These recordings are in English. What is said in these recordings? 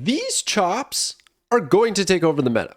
these chops are going to take over the meta.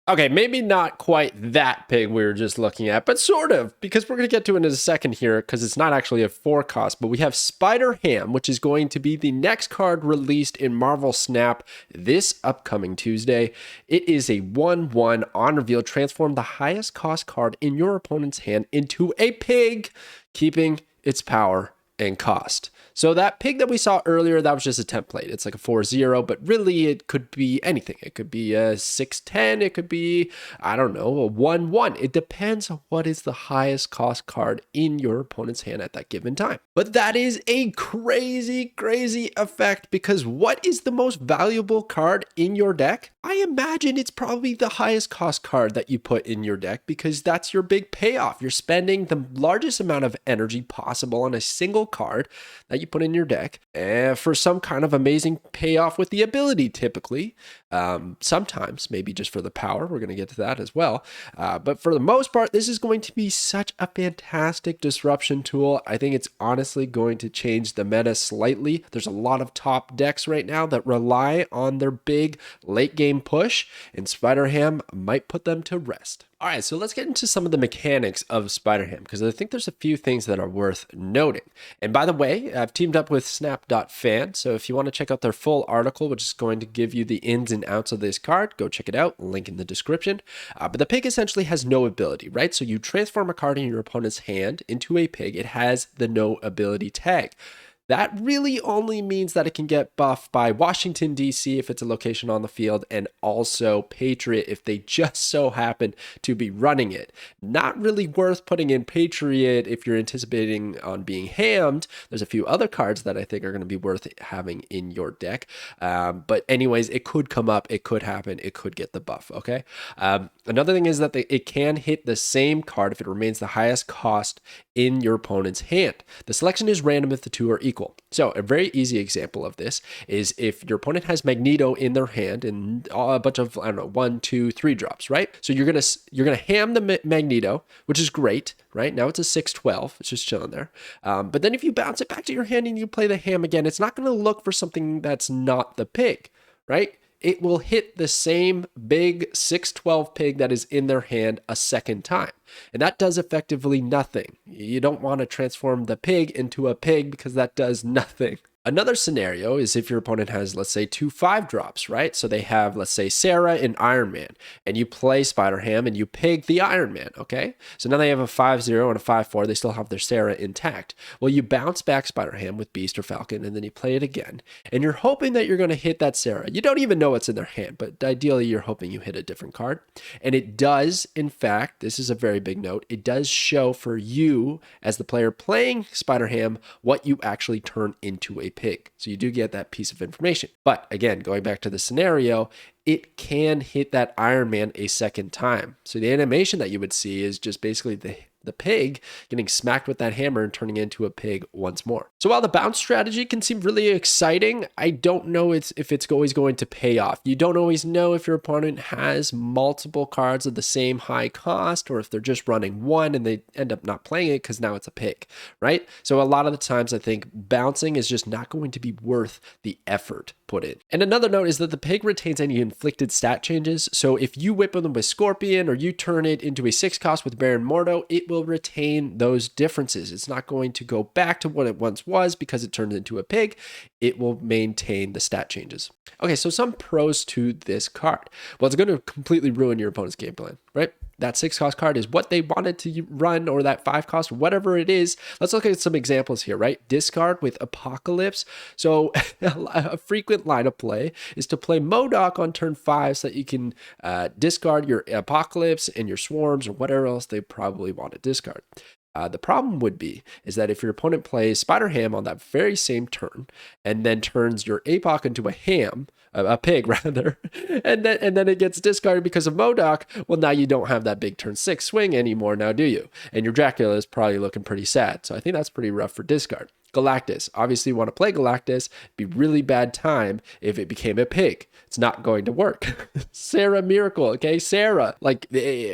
Okay, maybe not quite that pig we were just looking at, but sort of, because we're going to get to it in a second here, because it's not actually a 4 cost, but we have Spider Ham, which is going to be the next card released in Marvel Snap this upcoming Tuesday. It is a 1/1 on reveal. Transform the highest cost card in your opponent's hand into a pig, keeping its power and cost. So that pig that we saw earlier, that was just a template. It's like a 4/0, but really it could be anything. It could be a 6/10. It could be, I don't know, a 1/1. It depends on what is the highest cost card in your opponent's hand at that given time. But that is a crazy, crazy effect, because what is the most valuable card in your deck? I imagine it's probably the highest cost card that you put in your deck, because that's your big payoff. You're spending the largest amount of energy possible on a single card that you put in your deck for some kind of amazing payoff with the ability, typically. Sometimes maybe just for the power. We're going to get to that as well. But for the most part, this is going to be such a fantastic disruption tool. I think it's honestly going to change the meta slightly. There's a lot of top decks right now that rely on their big late game push, and Spider Ham might put them to rest. All right, so let's get into some of the mechanics of Spider Ham, because I think there's a few things that are worth noting. And by the way, I've teamed up with snap.fan, so if you want to check out their full article, which is going to give you the ins and outs of this card, go check it out, link in the description. But the pig essentially has no ability, right? So you transform a card in your opponent's hand into a pig. It has the no ability tag. That really only means that it can get buffed by Washington, D.C. if it's a location on the field, and also Patriot if they just so happen to be running it. Not really worth putting in Patriot if you're anticipating on being hammed. There's a few other cards that I think are going to be worth having in your deck. But anyways, it could come up, it could happen, it could get the buff, okay? Another thing is that it can hit the same card if it remains the highest cost in your opponent's hand. The selection is random if the two are equal. So a very easy example of this is if your opponent has Magneto in their hand and a bunch of, I don't know, 1, 2, 3 drops, right? So you're gonna ham the Magneto, which is great, right? Now it's a 6/12, it's just chilling there. But then if you bounce it back to your hand and you play the ham again, it's not gonna look for something that's not the pig, right? It will hit the same big 6/12 pig that is in their hand a second time. And that does effectively nothing. You don't want to transform the pig into a pig because that does nothing. Another scenario is if your opponent has, let's say, 2 5 drops, right? So they have, let's say, Sarah and Iron Man, and you play Spider Ham and you pig the Iron Man, okay? So now they have a 5/0 and a 5/4. They still have their Sarah intact. Well, you bounce back Spider Ham with Beast or Falcon, and then you play it again, and you're hoping that you're going to hit that Sarah. You don't even know what's in their hand, but ideally you're hoping you hit a different card. And it does, in fact, this is a very big note, it does show for you as the player playing Spider Ham what you actually turn into a pig. So you do get that piece of information. But again, going back to the scenario, it can hit that Iron Man a second time. So the animation that you would see is just basically the pig getting smacked with that hammer and turning into a pig once more. So while the bounce strategy can seem really exciting, I don't know if it's always going to pay off. You don't always know if your opponent has multiple cards of the same high cost, or if they're just running one and they end up not playing it because now it's a pig, right? So a lot of the times I think bouncing is just not going to be worth the effort put in. And another note is that the pig retains any inflicted stat changes. So if you whip them with Scorpion or you turn it into a 6 cost with Baron Mordo, it will retain those differences. It's not going to go back to what it once was because it turned into a pig. It will maintain the stat changes. Okay, so some pros to this card. Well, it's going to completely ruin your opponent's game plan, right? That 6 cost card is what they wanted to run, or that 5 cost, whatever it is. Let's look at some examples here, right? Discard with Apocalypse. So a frequent line of play is to play MODOK on turn 5 so that you can discard your Apocalypse and your Swarms or whatever else they probably want to discard. The problem would be is that if your opponent plays Spider Ham on that very same turn and then turns your APOC into a pig rather, and then it gets discarded because of MODOK, well, now you don't have that big turn 6 swing anymore now, do you? And your Dracula is probably looking pretty sad. So I think that's pretty rough for discard. Galactus. Obviously, you want to play Galactus. It'd be really bad time if it became a pig. It's not going to work. Sarah Miracle, okay? Sarah. Like,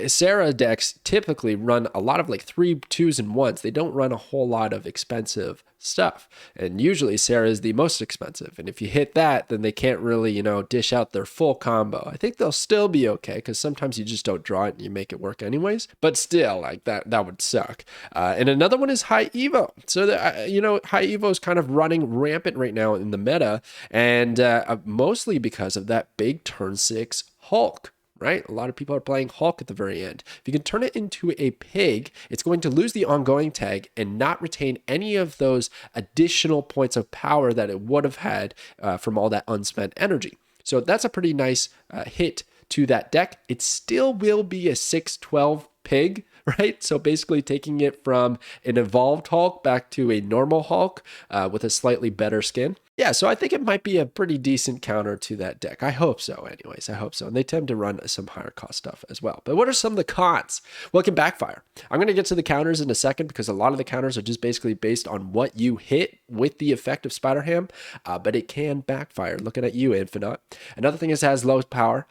Sarah decks typically run a lot of like 3 2s and 1s. They don't run a whole lot of expensive stuff. And usually Sarah is the most expensive. And if you hit that, then they can't really, dish out their full combo. I think they'll still be okay because sometimes you just don't draw it and you make it work anyways. But still, like that would suck. And another one is High Evo. So, High Evo is kind of running rampant right now in the meta. And mostly because of that big turn 6 Hulk. Right? A lot of people are playing Hulk at the very end. If you can turn it into a pig, it's going to lose the ongoing tag and not retain any of those additional points of power that it would have had from all that unspent energy. So that's a pretty nice hit to that deck. It still will be a 6/12 pig, right? So basically taking it from an evolved Hulk back to a normal Hulk with a slightly better skin. Yeah, so I think it might be a pretty decent counter to that deck. I hope so anyways. I hope so. And they tend to run some higher cost stuff as well. But what are some of the cons? Well, it can backfire. I'm going to get to the counters in a second because a lot of the counters are just basically based on what you hit with the effect of Spider-Ham, but it can backfire. Looking at you, Infinite. Another thing is it has low power.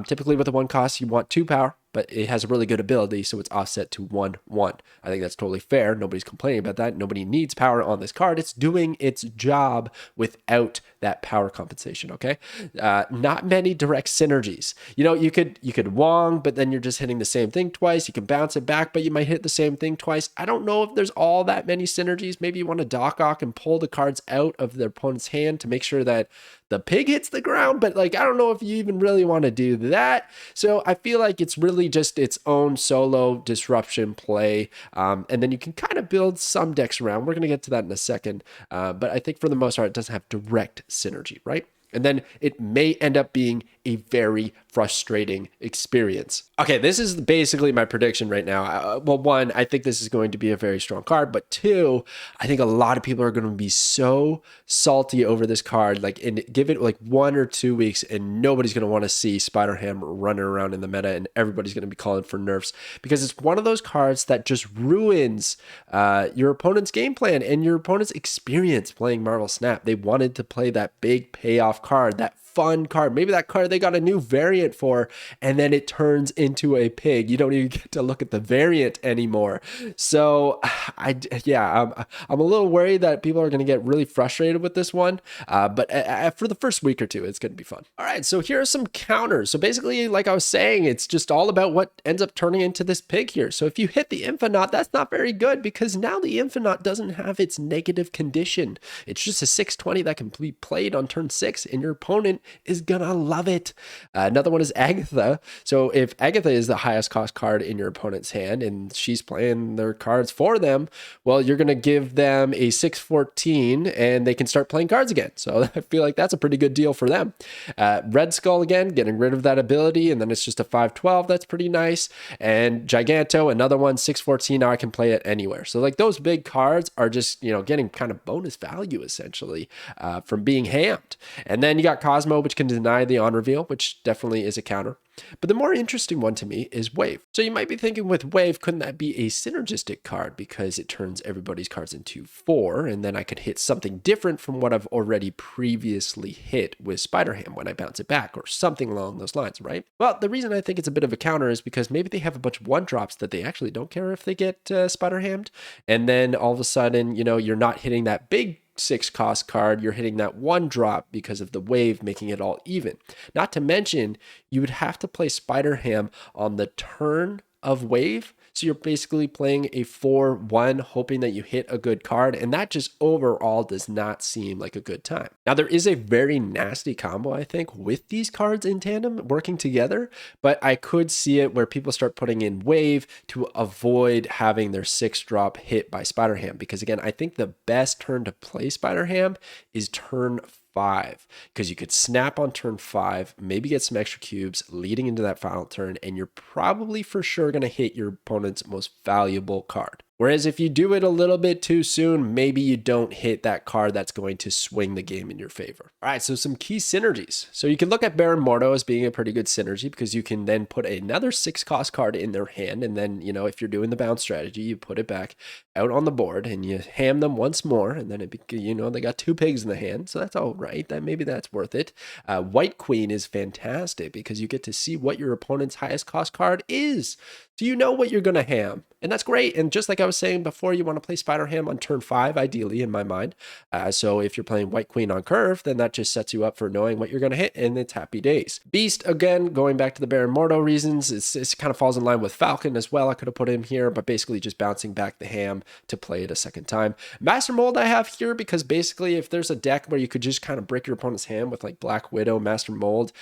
Typically with a 1 cost, you want 2 power, but it has a really good ability, so it's offset to 1/1. I think that's totally fair. Nobody's complaining about that. Nobody needs power on this card. It's doing its job without that power compensation, okay? Not many direct synergies. You could Wong, but then you're just hitting the same thing twice. You can bounce it back, but you might hit the same thing twice. I don't know if there's all that many synergies. Maybe you want to Doc Ock and pull the cards out of their opponent's hand to make sure that the pig hits the ground, but I don't know if you even really want to do that. So I feel like it's really just its own solo disruption play. And then you can kind of build some decks around. We're going to get to that in a second. But I think for the most part, it doesn't have direct synergy, right? And then it may end up being a very frustrating experience. Okay, this is basically my prediction right now. Well, 1, I think this is going to be a very strong card, but 2, I think a lot of people are going to be so salty over this card, and give it 1 or 2 weeks and nobody's going to want to see Spider-Ham running around in the meta and everybody's going to be calling for nerfs because it's one of those cards that just ruins your opponent's game plan and your opponent's experience playing Marvel Snap. They wanted to play that big payoff card, that fun card, maybe that card they got a new variant for, and then it turns into a pig. You don't even get to look at the variant anymore. So I'm a little worried that people are going to get really frustrated with this one. But for the first week or two, it's going to be fun. All right, so here are some counters. So basically, like I was saying, it's just all about what ends up turning into this pig here. So if you hit the Infinite, that's not very good because now the Infinite doesn't have its negative condition. It's just a 6/20 that can be played on turn 6, and your opponent is gonna love it. Another one is Agatha. So if Agatha is the highest cost card in your opponent's hand and she's playing their cards for them, well, you're gonna give them a 6/14 and they can start playing cards again. So I feel like that's a pretty good deal for them. Red Skull again, getting rid of that ability, and then it's just a 5/12. That's pretty nice. And Giganto, another one, 6/14. Now I can play it anywhere. So those big cards are just getting kind of bonus value essentially from being hammed. And then you got Cosmo, which can deny the on reveal, which definitely is a counter. But the more interesting one to me is Wave. So you might be thinking with Wave, couldn't that be a synergistic card because it turns everybody's cards into 4, and then I could hit something different from what I've already previously hit with Spider-Ham when I bounce it back or something along those lines, right? Well, the reason I think it's a bit of a counter is because maybe they have a bunch of 1-drops that they actually don't care if they get Spider-Hammed, and then all of a sudden, you're not hitting that big 6 cost card, you're hitting that 1-drop because of the Wave, making it all even. Not to mention, you would have to play Spider-Ham on the turn of Wave. So you're basically playing a 4/1, hoping that you hit a good card, and that just overall does not seem like a good time. Now, there is a very nasty combo, I think, with these cards in tandem working together, but I could see it where people start putting in Wave to avoid having their 6-drop hit by Spider-Ham, because again, I think the best turn to play Spider-Ham is turn 5, because you could snap on turn 5, maybe get some extra cubes leading into that final turn, and you're probably for sure going to hit your opponent's most valuable card. Whereas if you do it a little bit too soon, maybe you don't hit that card that's going to swing the game in your favor. All right, so some key synergies. So you can look at Baron Mordo as being a pretty good synergy because you can then put another 6-cost card in their hand, and then, if you're doing the bounce strategy, you put it back out on the board and you ham them once more, and then they got 2 pigs in the hand, so that's all right. Maybe that's worth it. White Queen is fantastic because you get to see what your opponent's highest cost card is. So you know what you're going to ham, and that's great. And just like I was was saying before, you want to play Spider-Ham on turn 5, ideally, in my mind. So if you're playing White Queen on curve, then that just sets you up for knowing what you're going to hit, and it's happy days. Beast, again, going back to the Baron Mordo reasons, it kind of falls in line with Falcon as well. I could have put him here, but basically just bouncing back the ham to play it a second time. Master Mold I have here because basically if there's a deck where you could just kind of break your opponent's hand with like Black Widow, Master Mold,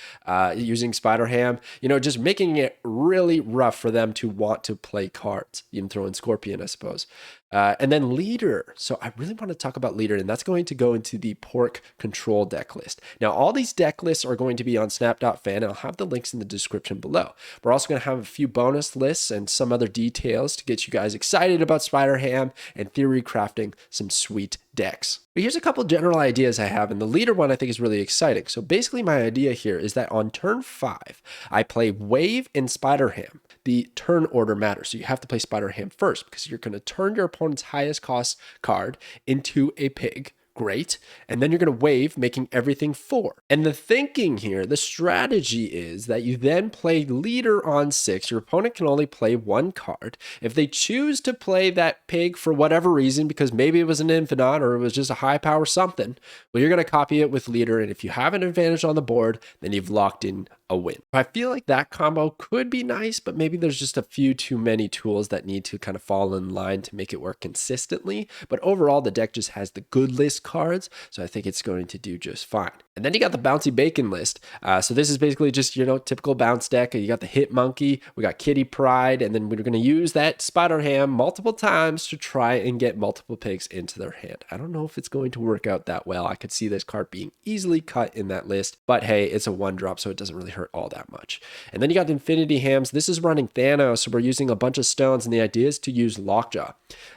using Spider-Ham, you know, just making it really rough for them to want to play cards. You can throw in Scorpion, I suppose. And then Leader. So I really want to talk about Leader, and that's going to go into the Pork Control deck list. Now, all these deck lists are going to be on snap.fan, and I'll have the links in the description below. We're also going to have a few bonus lists and some other details to get you guys excited about Spider-Ham and theory crafting some sweet decks. But here's a couple general ideas I have, and the Leader one I think is really exciting. So basically my idea here is that on turn 5, I play Wave and Spider-Ham. The turn order matters, so you have to play Spider-Ham first because you're going to turn your opponent's highest cost card into a pig. Great. And then you're going to wave, making everything 4. And the thinking here, the strategy is that you then play Leader on 6. Your opponent can only play 1 card. If they choose to play that pig for whatever reason, because maybe it was an Infinite or it was just a high power something, well, you're going to copy it with Leader. And if you have an advantage on the board, then you've locked in a win. I feel like that combo could be nice, but maybe there's just a few too many tools that need to kind of fall in line to make it work consistently. But overall, the deck just has the good list cards, so I think it's going to do just fine. And then you got the Bouncy Bacon list. So this is basically just, you know, typical bounce deck. You got the Hit Monkey, we got Kitty Pride, and then we're going to use that Spider-Ham multiple times to try and get multiple pigs into their hand. I don't know if it's going to work out that well. I could see this card being easily cut in that list, but hey, it's a 1-drop, so it doesn't really hurt all that much. And then you got Infinity Hams. This is running Thanos, so we're using a bunch of stones, and the idea is to use Lockjaw.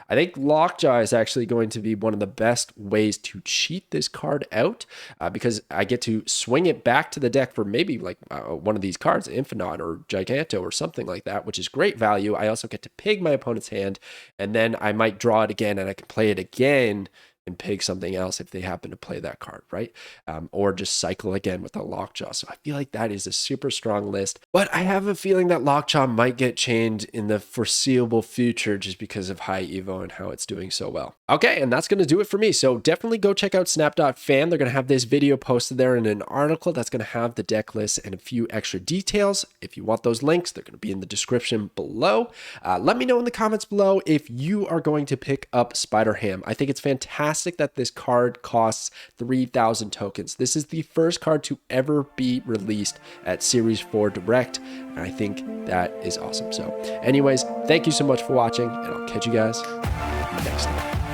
I think Lockjaw is actually going to be one of the best ways to cheat this card out because I get to swing it back to the deck for maybe like one of these cards, Infinite or Giganto or something like that, which is great value. I also get to pig my opponent's hand, and then I might draw it again and I can play it again and pig something else if they happen to play that card, right? Or just cycle again with a Lockjaw. So I feel like that is a super strong list, but I have a feeling that Lockjaw might get changed in the foreseeable future just because of high Evo and how it's doing so well. Okay, and that's going to do it for me. So definitely go check out snap.fan. They're going to have this video posted there in an article that's going to have the deck list and a few extra details. If you want those links, they're going to be in the description below. Let me know in the comments below if you are going to pick up Spider-Ham. I think it's fantastic that this card costs 3,000 tokens. This is the first card to ever be released at Series-4 Direct, and I think that is awesome. So anyways, thank you so much for watching, and I'll catch you guys next time.